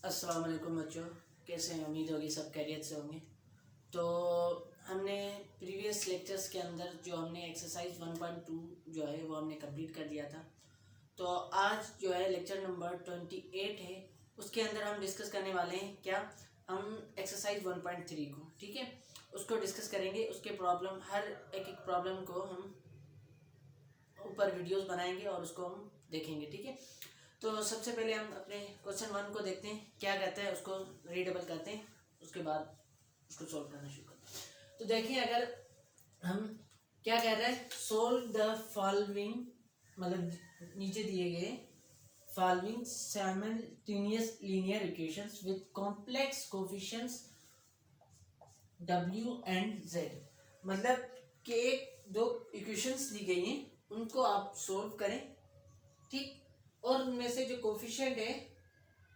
अस्सलाम वालेकुम बच्चों, कैसे हैं? उम्मीद होगी सब खैरियत से होंगे। तो हमने प्रीवियस लेक्चर्स के अंदर जो हमने एक्सरसाइज 1.2 जो है वो हमने कंप्लीट कर दिया था। तो आज जो है लेक्चर नंबर 28 है, उसके अंदर हम डिस्कस करने वाले हैं क्या, हम एक्सरसाइज 1.3 को, ठीक है, उसको डिस्कस करेंगे। उसके प्रॉब्लम, हर एक प्रॉब्लम को हम ऊपर वीडियोस बनाएंगे और उसको हम देखेंगे, ठीक है। तो सबसे पहले हम अपने क्वेश्चन 1 को देखते हैं, क्या कहता है, उसको रीडेबल करते हैं, उसके बाद उसको सॉल्व करना शुरू करते हैं। तो देखिए, अगर हम क्या कह रहे हैं, सोल्व द फॉलोइंग, मतलब नीचे दिए गए following simultaneous linear equations with complex coefficients w and z, मतलब कि एक दो इक्वेशंस दी गई हैं, उनको आप सोल्व करें, ठीक, और उनमें से जो कोफिशिएंट है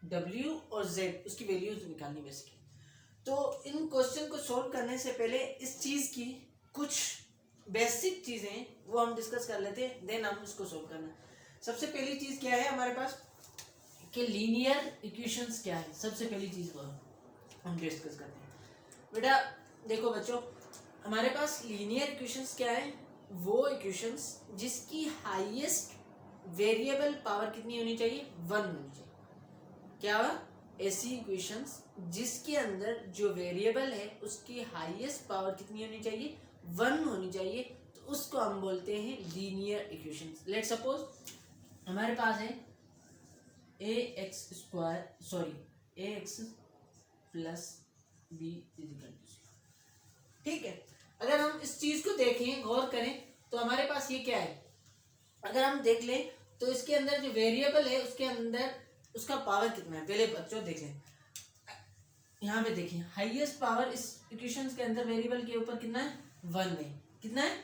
w और z, उसकी वैल्यूज निकालनी बेसिक है। तो इन क्वेश्चन को सोल्व करने से पहले इस चीज़ की कुछ बेसिक चीज़ें वो हम डिस्कस कर लेते हैं, देन हम इसको सोल्व करना। सबसे पहली चीज़ क्या है हमारे पास कि लीनियर इक्वेशंस क्या है। सबसे पहली चीज़ वो हम डिस्कस करते हैं। बेटा देखो बच्चों, हमारे पास लीनियर इक्वेशंस क्या है, वो इक्वेशंस जिसकी हाईएस्ट वेरिएबल पावर कितनी होनी चाहिए, 1 होनी चाहिए। क्या हुआ, ऐसी इक्वेशंस जिसके अंदर जो वेरिएबल है उसकी हाईएस्ट पावर कितनी होनी चाहिए, 1 होनी चाहिए, तो उसको हम बोलते हैं लीनियर इक्वेशंस। लेट सपोज हमारे पास है ax plus b equal to, ठीक है। अगर हम इस चीज को देखें, गौर करें, तो हमारे पास ये क्या है, अगर हम देख लें तो इसके अंदर जो वेरिएबल है उसके अंदर उसका पावर कितना है, पहले बच्चों देख लें। यहाँ पे देखिए, हाईएस्ट पावर इस इक्वेशन के अंदर वेरिएबल के ऊपर कितना है, 1 है। कितना है,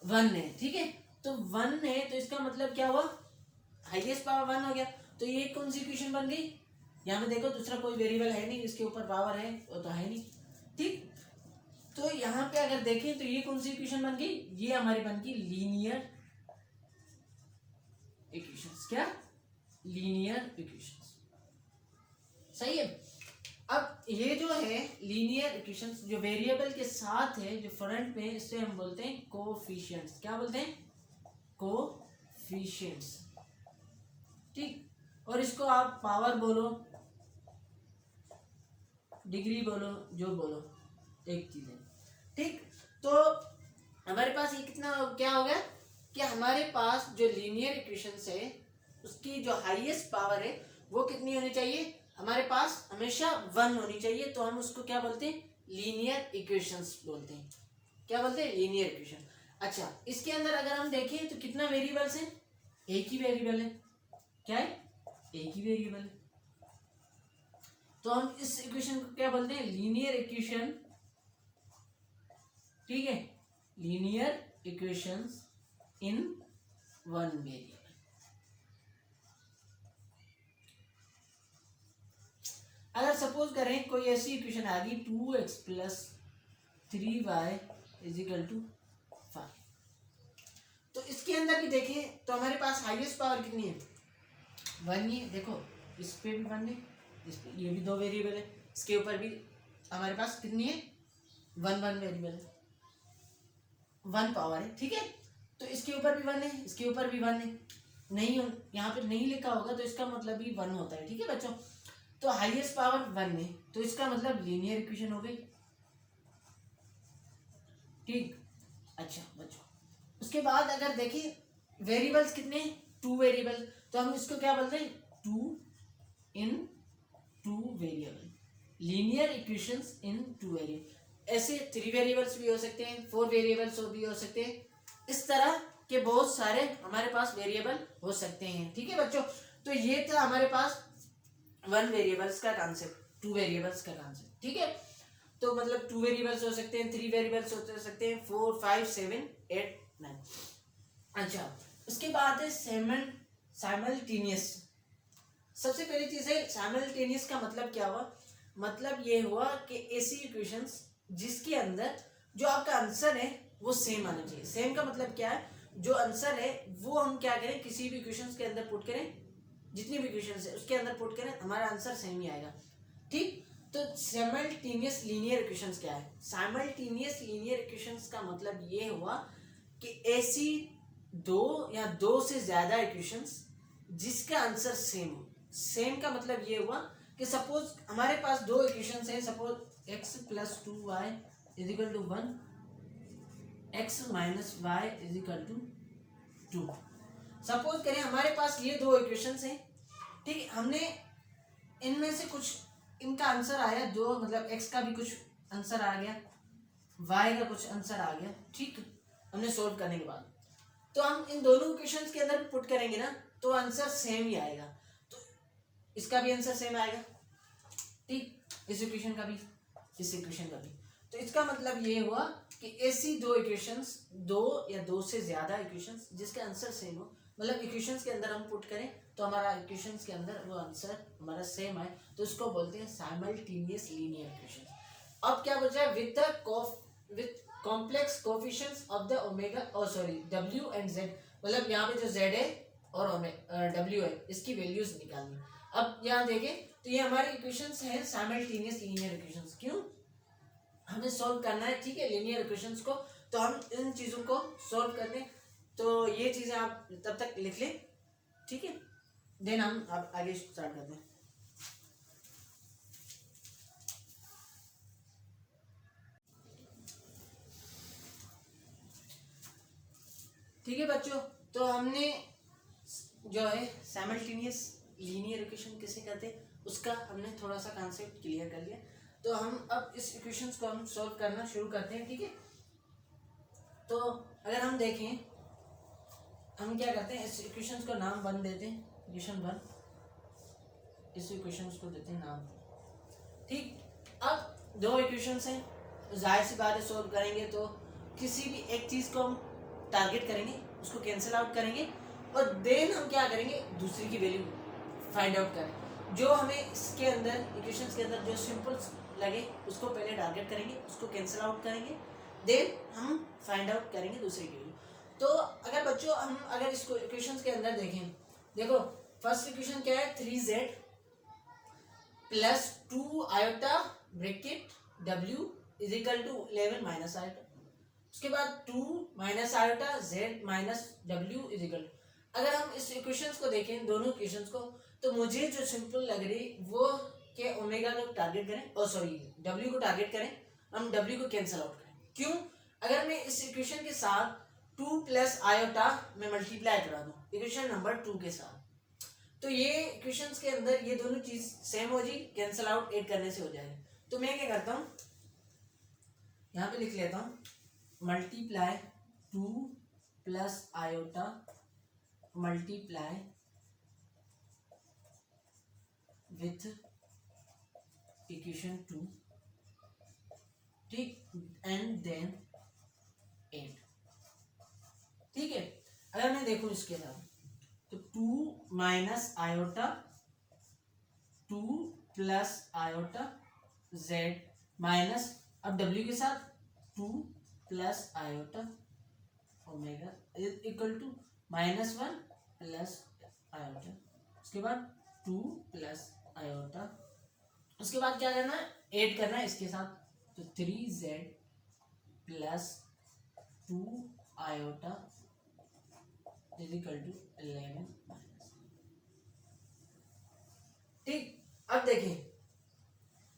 1 है, ठीक है। तो 1 है, तो इसका मतलब क्या हुआ, हाईएस्ट पावर 1 हो गया। तो ये कौन सी इक्वेशन बन गई, यहाँ पे देखो दूसरा कोई वेरिएबल है नहीं, इसके ऊपर पावर है, वो तो है नहीं, ठीक। तो यहाँ पे अगर देखें तो ये कौन सी इक्वेशन बन गई, ये हमारी बन गई लीनियर इक्वेशंस। क्या, लीनियर इक्वेशंस, सही है। अब ये जो है लीनियर इक्वेशंस, जो वेरिएबल के साथ है, जो फ्रंट में, इससे हम बोलते हैं कोफिशिएंट्स। क्या बोलते हैं, कोफिशिएंट्स, ठीक। और इसको आप पावर बोलो, डिग्री बोलो, जो बोलो, एक चीज है, ठीक। तो हमारे पास ये कितना क्या हो गया कि हमारे पास जो लीनियर इक्वेशंस है उसकी जो हाईएस्ट पावर है वो कितनी होनी चाहिए, हमारे पास हमेशा 1 होनी चाहिए। तो हम उसको क्या बोलते हैं, लीनियर इक्वेशंस बोलते हैं। क्या बोलते हैं, लीनियर इक्वेशन। अच्छा, इसके अंदर अगर हम देखें तो कितना वेरिएबल्स है, एक ही वेरिएबल है। क्या है, एक ही वेरिएबल है। तो हम इस इक्वेशन को क्या बोलते हैं, लीनियर इक्वेशन, ठीक है, लीनियर इक्वेशंस इन 1 वेरिएबल। अगर सपोज करें कोई ऐसी इक्वेशन आ गई 2x plus 3y is equal to 5, तो इसके अंदर भी देखें तो हमारे पास हाईएस्ट पावर कितनी है, 1 ही है। देखो इस पे भी 1 है, इस पे, ये भी 2 वेरिएबल है, इसके ऊपर भी हमारे पास कितनी है, 1 वेरिएबल है, 1 पावर है, ठीक है। तो इसके ऊपर भी 1 है, इसके ऊपर भी 1 है, नहीं यहाँ पे नहीं लिखा होगा तो इसका मतलब भी 1 होता है, ठीक है बच्चों। तो हाईएस्ट पावर 1 है, तो इसका मतलब लीनियर इक्वेशन हो गई, ठीक। अच्छा बच्चों, उसके बाद अगर देखें वेरिएबल्स कितने, 2 वेरिएबल, तो हम इसको क्या बोलते हैं, 2 इन 2 वेरिएबल, लीनियर इक्वेशंस इन 2 वेरिएबल। ऐसे 3 वेरिएबल्स भी हो सकते हैं, 4 वेरिएबल्स भी हो सकते हैं, इस तरह के बहुत सारे हमारे पास वेरिएबल हो सकते हैं, ठीक है बच्चों। तो ये था हमारे पास 1 वेरिएबल्स का कॉन्सेप्ट, 2 वेरिएबल्स का कॉन्सेप्ट, ठीक है। तो मतलब 2 वेरिएबल्स हो सकते हैं, 3 वेरिएबल्स हो सकते हैं, 4 5 7 8 9। अच्छा, उसके बाद है साइमल्टेनियस। सबसे पहली चीज है साइमल्टेनियस का मतलब क्या हुआ, मतलब ये हुआ कि ऐसी इक्वेशंस जिसके अंदर जो आपका आंसर है वो सेम आना चाहिए। सेम का मतलब क्या है, जो आंसर है वो हम क्या करें, किसी भी इक्वेशंस के अंदर पुट करें, जितनी भी इक्वेशंस है उसके अंदर पुट करें, हमारा आंसर सेम ही आएगा। ठीक, तो साइमल्टेनियस लीनियर इक्वेशंस क्या है? साइमल्टेनियस लीनियर इक्वेशंस का मतलब ये हुआ कि ऐसी दो या दो से ज्यादा इक्वेशंस जिसका आंसर सेम हो। सेम का मतलब ये हुआ कि सपोज हमारे पास दो इक्वेशंस हैं, suppose x plus 2y is equal to 1, x minus Y is equal to 2। Suppose करें हमारे पास ये दो इक्वेशंस हैं, ठीक है, हमने इनमें से कुछ इनका आंसर आया, जो मतलब x का भी कुछ आंसर आ गया, y का कुछ आंसर आ गया, ठीक, हमने सोल्व करने के बाद तो हम इन दोनों इक्वेशंस के अंदर पुट करेंगे ना तो आंसर सेम ही आएगा। तो इसका भी आंसर सेम आएगा, ठीक, इस इक्वेशन का भी, इस इक्वेशन का भी। तो इसका मतलब ये हुआ कि ऐसी दो इक्वेशंस, दो या दो से ज्यादा इक्वेशंस जिसका आंसर सेम हो, मतलब इक्वेशंस के अंदर हम पुट करें तो हमारा इक्वेशंस के अंदर वो आंसर हमारा सेम आए, तो इसको बोलते हैं साइमल्टेनियस लीनियर इक्वेशन। अब क्या बचा है? With complex coefficients of the omega, w and z, मतलब यहाँ पे जो z है और w है इसकी वैल्यूज निकालनी। अब यहाँ देखें तो ये हमारे इक्वेशंस हैं साइमल्टेनियस लीनियर इक्वेशंस। क्यों? हमें सॉल्व करना है, ठीक है, लीनियर इक्वेशंस को, तो हम इन चीजों को सॉल्व करते हैं। तो ये चीजें आप तब तक लिख लें, ठीक है, देन हम अब आगे स्टार्ट करते हैं। ठीक है बच्चों, तो हमने जो है साइमल्टेनियस लीनियर इक्वेशन किसे कहते हैं उसका हमने थोड़ा सा कॉन्सेप्ट क्लियर कर लिया। तो हम अब इस इक्वेशंस को हम सॉल्व करना शुरू करते हैं, ठीक है। तो अगर हम देखें, हम क्या करते हैं, इस इक्वेशंस को नाम 1 देते हैं, इक्वेशन 1, इस इक्वेशंस को देते हैं नाम, ठीक। अब दो इक्वेशंस हैं, जाहिर सी बात है सॉल्व करेंगे तो किसी भी एक चीज़ को हम टारगेट करेंगे, उसको कैंसिल आउट करेंगे और देन हम क्या करेंगे, दूसरी की वैल्यू फाइंड आउट करें। जो हमें इसके अंदर इक्वेशंस के अंदर जो सिंपल लगे उसको पहले टारगेट करेंगे, उसको कैंसिल आउट करेंगे, देन हम फाइंड आउट करेंगे दूसरी की वैल्यू। तो अगर बच्चों हम अगर इसको इक्वेशंस के अंदर देखें, देखो फर्स्ट इक्वेशन क्या है, 3z plus 2 iota bracket w is equal to 11 minus iota. उसके बाद 2 minus iota z minus w is equal. अगर हम इस इक्वेशंस को देखें, दोनों इक्वेशंस को, तो मुझे जो सिंपल लग रही वो के ओमेगा को टारगेट करें, w को टारगेट करें, हम w को कैंसिल आउट करें। क्यों? अगर मैं इस इक्वेशन के साथ 2 प्लस आयोटा में मल्टीप्लाई करा दूं इक्वेशन नंबर 2 के साथ, तो ये इक्वेशंस के अंदर ये दोनों चीज सेम हो जाएगी, कैंसिल आउट ऐड करने से हो जाएगा। तो मैं क्या करता हूँ, यहाँ पे लिख लेता हूँ, multiply 2 plus iota multiply with equation 2, ठीक, एंड देन 8, ठीक है। अगर मैं देखूं इसके साथ तो 2 minus iota 2 plus iota z minus, अब w के साथ 2 plus iota omega equal to -1 plus iota, उसके बाद 2 प्लस आयोटा, उसके बाद क्या करना है, ऐड करना है इसके साथ, तो 3z plus 2 iota is equal to 11 minus, ठीक। अब देखिए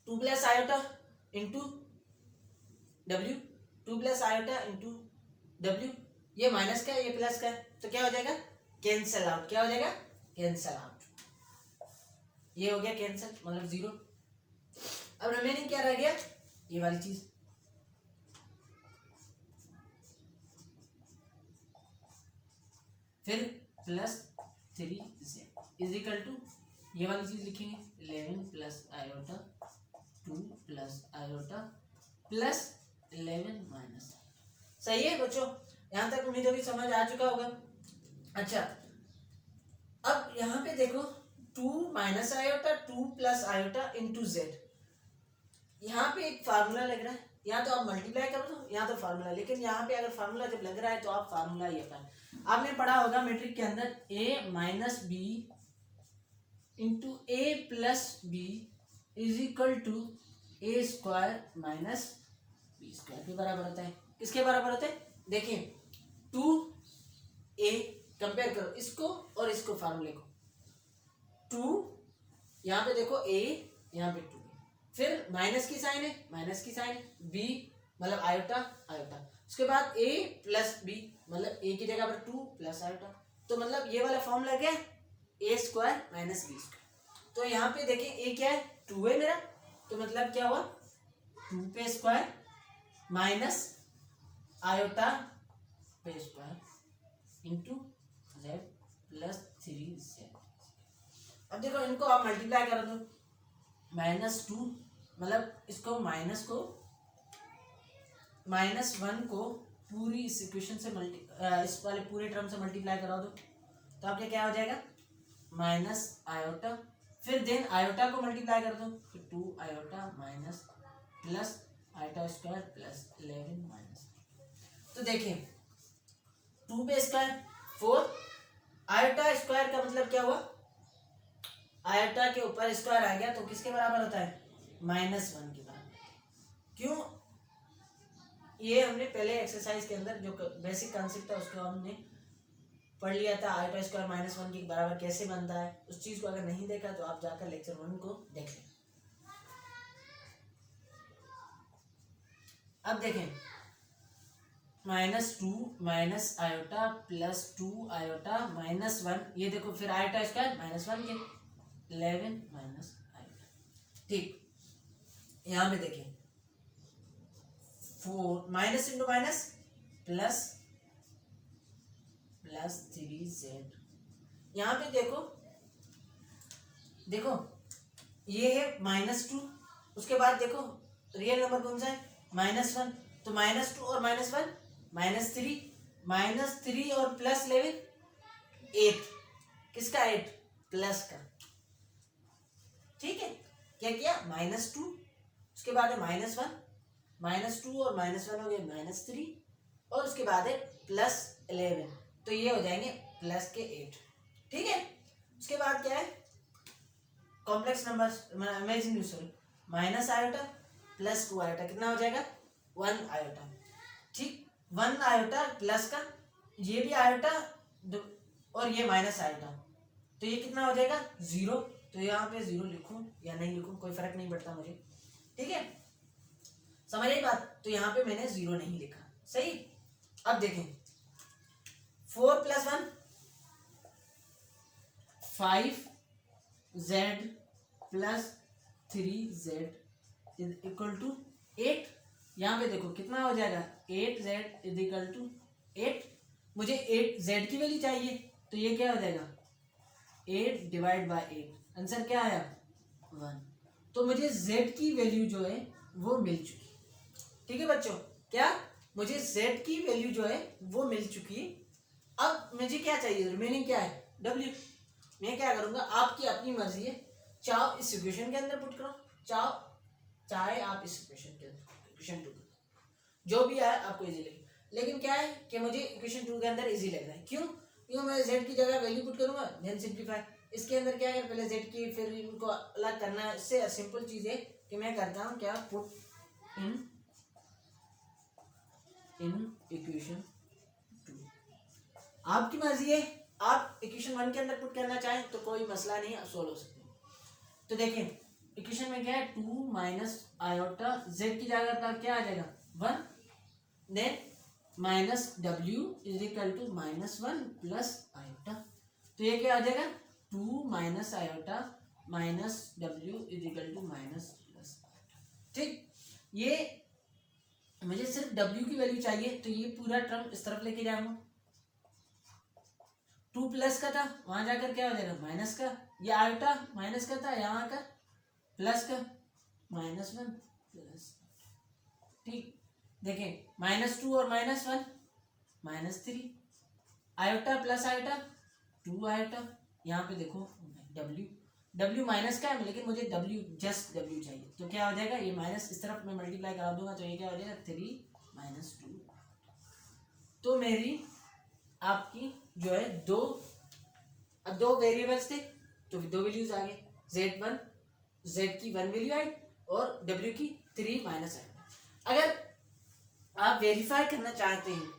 2 plus iota into w, 2 plus iota into w, ये माइनस का है, ये प्लस का है, तो क्या हो जाएगा, कैंसल आउट। क्या हो जाएगा, कैंसल आउट, ये हो गया कैंसल, मतलब 0। अब रिमेनिंग क्या रह गया, ये वाली चीज, फिर plus 3z is equal to, ये वाली चीज लिखेंगे 11 plus iota 2 plus iota plus 11 minus. सही है बच्चों, यहां तक उम्मीद होगी समझ आ चुका होगा। अच्छा, अब यहाँ पे देखो 2 minus iota 2 plus iota into z, यहाँ पे एक फार्मूला लग रहा है, यहाँ तो आप मल्टीप्लाई करो तो यहाँ तो फार्मूला, लेकिन यहाँ पे अगर फार्मूला जब लग रहा है तो आप फार्मूला ही अपना, आपने पढ़ा होगा मैट्रिक के अंदर a minus B into A plus B is equal to A square minus B square के बराबर होता है। किसके बराबर होता है? देखिए 2a कंपेयर करो इसको और इसको फार्मूले को। 2 यहाँ पे देखो a, यहाँ पे 2, फिर माइनस की साइन है, माइनस की साइन, b मतलब आयोटा आयोटा, उसके बाद a प्लस बी मतलब a की जगह पर 2 प्लस आयोटा, तो मतलब ये वाला फॉर्मूला क्या है? ए स्क्वायर माइनस बी स्क्वायर। तो यहाँ पे देखें a क्या है? 2 है मेरा, तो मतलब क्या हुआ? 2 पे स्क्वायर माइनस आयोटा पे square into Z plus 3z। अब देखो इनको आप मल्टीप्लाई कर दो, -2 मतलब इसको -1 को पूरी इस इक्वेशन से इस वाले पूरे टर्म से मल्टीप्लाई करा दो, तो आपके क्या हो जाएगा? माइनस आयोटा, फिर देन आयोटा को मल्टीप्लाई कर दो, फिर 2 iota minus plus iota square plus 11 minus. तो देखिए 2 पे स्क्वायर 4, आयोटा स्क्वायर का मतलब क्या हुआ? आयोटा के ऊपर स्क्वायर आ गया तो किसके बराबर होता है? -1 के बराबर। क्यों? ये हमने पहले एक्सरसाइज के अंदर जो बेसिक कॉन्सेप्ट था उसको हमने पढ़ लिया था, आयोटा स्क्वायर -1 के बराबर कैसे बनता है। उस चीज को अगर नहीं देखा तो आप जाकर लेक्चर 1 को देख लें। अब देखें -2 माइनस आयोटा प्लस 2 आयोटा -1, ये देखो फिर आयोटा स्क्वायर -1 के 11 माइनस आयोटा। ठीक, यहाँ पे देखिए 4 minus into minus plus 3z। यहाँ पे देखो देखो ये है -2, उसके बाद देखो रियल नंबर कौन सा है? -1, तो -2 और -1 -3 और प्लस 11 8, किसका 8? प्लस का। ठीक है, क्या किया? -2, उसके बाद है -1, -2 और -1 हो गए -3 और उसके बाद है प्लस 11, तो ये हो जाएंगे प्लस के 8। ठीक है, उसके बाद क्या है? Complex numbers imagine sorry minus iota plus 2 iota, कितना हो जाएगा? 1 आयोटा। ठीक, 1 आयोटा प्लस का, ये भी आयोटा और ये माइनस आयोटा, तो ये कितना हो जाएगा? 0। तो यहाँ पे 0 लिखूं या नहीं लिखूं कोई फर्क नहीं पड़ता मुझे। ठीक है, समझ आई बात? तो यहाँ पे मैंने 0 नहीं लिखा। सही। अब देखें 4 + 1 5z plus 3z is equal to 8। यहाँ पे देखो कितना हो जाएगा? 8z is equal to 8। मुझे 8z की वैल्यू चाहिए, तो ये क्या हो जाएगा? 8 डिवाइड बाय 8, आंसर क्या आया? 1। तो मुझे z की वैल्यू जो है वो मिल चुकी। ठीक है बच्चों, क्या मुझे z की वैल्यू जो है वो मिल चुकी। अब मुझे क्या चाहिए? रिमेनिंग क्या है? w। मैं क्या करूंगा, आपकी अपनी मर्जी है, चाहो इस इक्वेशन के अंदर पुट करो, चाहे आप इस इक्वेशन के अंदर इक्वेशन 2 जो भी आए आपको इजी लगे, लेकिन क्या है कि मुझे इक्वेशन 2 के अंदर इजी लग रहा है। क्यों मैं z की जगह वैल्यू पुट करूंगा, देन सिंपलीफाई। इसके अंदर क्या है, पहले z की फिर इनको अलग करना है। इससे सिंपल चीज है कि मैं करता हूँ क्या, पुट इन इक्वेशन 2। आपकी मर्जी है, आप इक्वेशन 1 के अंदर पुट करना चाहें तो कोई मसला नहीं, आप सोल्व हो सकते हैं। तो देखिए इक्वेशन में क्या है, 2 माइनस आयोटा, z की जगह पर क्या आ जाएगा? 1, then minus w is equal to -1 plus iota, तो ये क्या आ जाएगा? 2 minus iota minus w is equal to minus plus iota. ठीक, ये मुझे सिर्फ w की वैल्यू चाहिए, तो ये पूरा टर्म इस तरफ लेके जाऊंगा। 2 प्लस का था, वहां जाकर क्या हो जाएगा? माइनस का। ये आयोटा माइनस का था, यहाँ का प्लस का, -1 प्लस। ठीक, देखें -2 और -1 -3, आयोटा प्लस आयोटा 2 आयोटा, यहाँ पे देखो w माइनस का है, लेकिन मुझे जस्ट w चाहिए, तो क्या हो जाएगा? ये माइनस इस तरफ मैं मल्टीप्लाई करा दूंगा, तो ये क्या हो जाएगा? 3 - 2। तो मेरी आपकी जो है दो वेरिएबल्स थे, तो दो वैल्यूज आ गए, z1 z की 1 वैल्यू आई और w की 3 माइनस आई। अगर आप वेरीफाई करना चाहते हैं,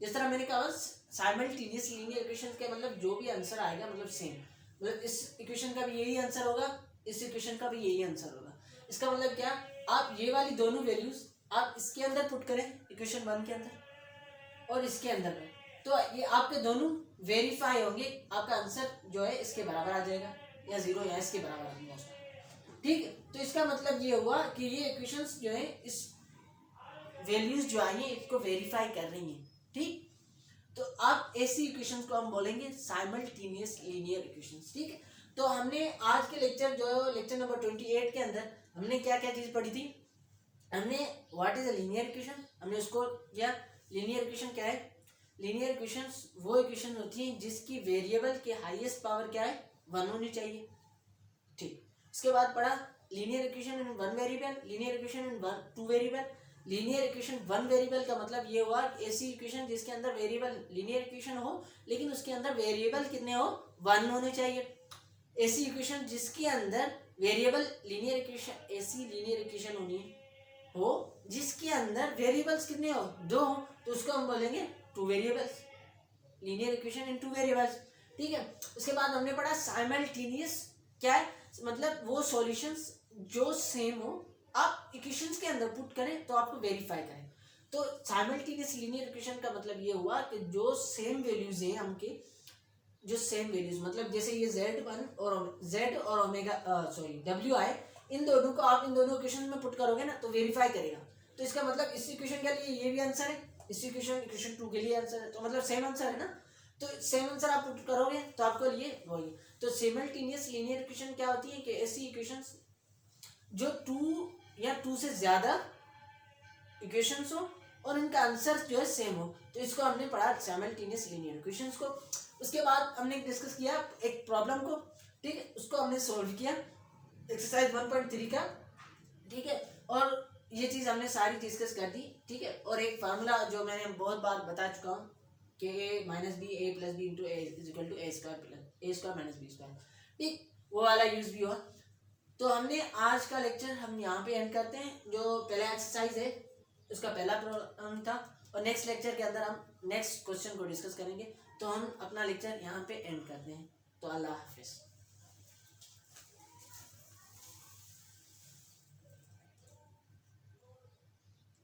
जिस तरह मैंने कहा साइमल्टेनियस लीनियर इक्वेशन के मतलब जो भी आंसर आएगा मतलब सेम, मतलब इस इक्वेशन का भी यही आंसर होगा, इस इक्वेशन का भी यही आंसर होगा। इसका मतलब क्या, आप ये वाली दोनों वैल्यूज आप इसके अंदर पुट करें इक्वेशन 1 के अंदर और इसके अंदर में, तो ये आपके दोनों वेरीफाई होंगे, आपका आंसर जो है इसके बराबर आ जाएगा या जीरो या इसके बराबर आ जाएगा। ठीक है, तो इसका मतलब ये हुआ कि ये इक्वेशंस जो है इस वैल्यूज जो आई है इसको वेरीफाई कर रही हैं। ठीक, तो आप ऐसी इक्वेशंस को हम बोलेंगे साइमल्टेनियस लीनियर इक्वेशंस। ठीक है, तो हमने आज के लेक्चर जो लेक्चर नंबर 28 के अंदर हमने क्या क्या चीज पढ़ी थी, हमने what is a linear equation, हमने उसको किया। लीनियर इक्वेशन क्या है, लीनियर इक्वेशंस वो इक्वेशन होती है जिसकी वेरिएबल के हाईएस्ट पावर क्या है 1 होनी चाहिए। ठीक, इसके बाद पढ़ा linear equation in 1 variable, linear equation in 2 variable. Linear equation 1 variable का मतलब ये हुआ ऐसी इक्वेशन जिसके अंदर वेरिएबल लीनियर इक्वेशन हो लेकिन उसके अंदर वेरिएबल कितने हो 1 होने चाहिए। ऐसी इक्वेशन जिसके अंदर वेरिएबल लीनियर इक्वेशन, ऐसी लीनियर इक्वेशन होनी हो जिसके अंदर वेरिएबल्स कितने हो 2 हो, तो उसको हम बोलेंगे 2 variables, linear equation in 2 variables. ठीक है, उसके बाद हमने पढ़ा साइमल्टेनियस क्या है, मतलब वो सॉल्यूशंस जो सेम हो आप इक्वेशंस के अंदर पुट करें तो आपको वेरीफाई करें। तो साइमल्टेनियस लीनियर इक्वेशन का मतलब ये हुआ कि जो सेम वैल्यूज हैं हमके, जो सेम वैल्यूज मतलब जैसे ये z1 और z और ओमेगा सॉरी w आए, इन दोनों को आप इन दोनों इक्वेशन में पुट करोगे ना तो वेरीफाई करेगा। तो इसका मतलब इस इक्वेशन के लिए ये भी आंसर है, इस इक्वेशन 2 के लिए आंसर है, तो मतलब सेम आंसर है ना, तो सेम आंसर आप पुट करोगे तो आपको लिए वही। तो साइमल्टेनियस लीनियर इक्वेशन क्या होती है कि ऐसी इक्वेशंस जो 2 या 2 से ज्यादा इक्वेशंस हो और इनका आंसर जो है सेम हो, तो इसको हमने पढ़ा साइमल्टेनियस लीनियर इक्वेशंस को। उसके बाद हमने डिस्कस किया एक प्रॉब्लम को, ठीक है, उसको हमने सॉल्व किया एक्सरसाइज 1.3 का। ठीक है, और ये चीज हमने सारी डिस्कस कर दी। ठीक है, और एक फार्मूला जो मैंने बहुत बार बता चुका हूँ कि a minus B A plus B into A is equal to A square minus B square. ठीक, वो वाला यूज भी हुआ। तो हमने आज का लेक्चर हम यहाँ पे एंड करते हैं। जो पहला एक्सरसाइज है उसका पहला प्रॉब्लम था और नेक्स्ट लेक्चर के अंदर हम नेक्स्ट क्वेश्चन को डिस्कस करेंगे। तो हम अपना लेक्चर यहाँ पे एंड करते हैं। तो अल्लाह हाफिज़।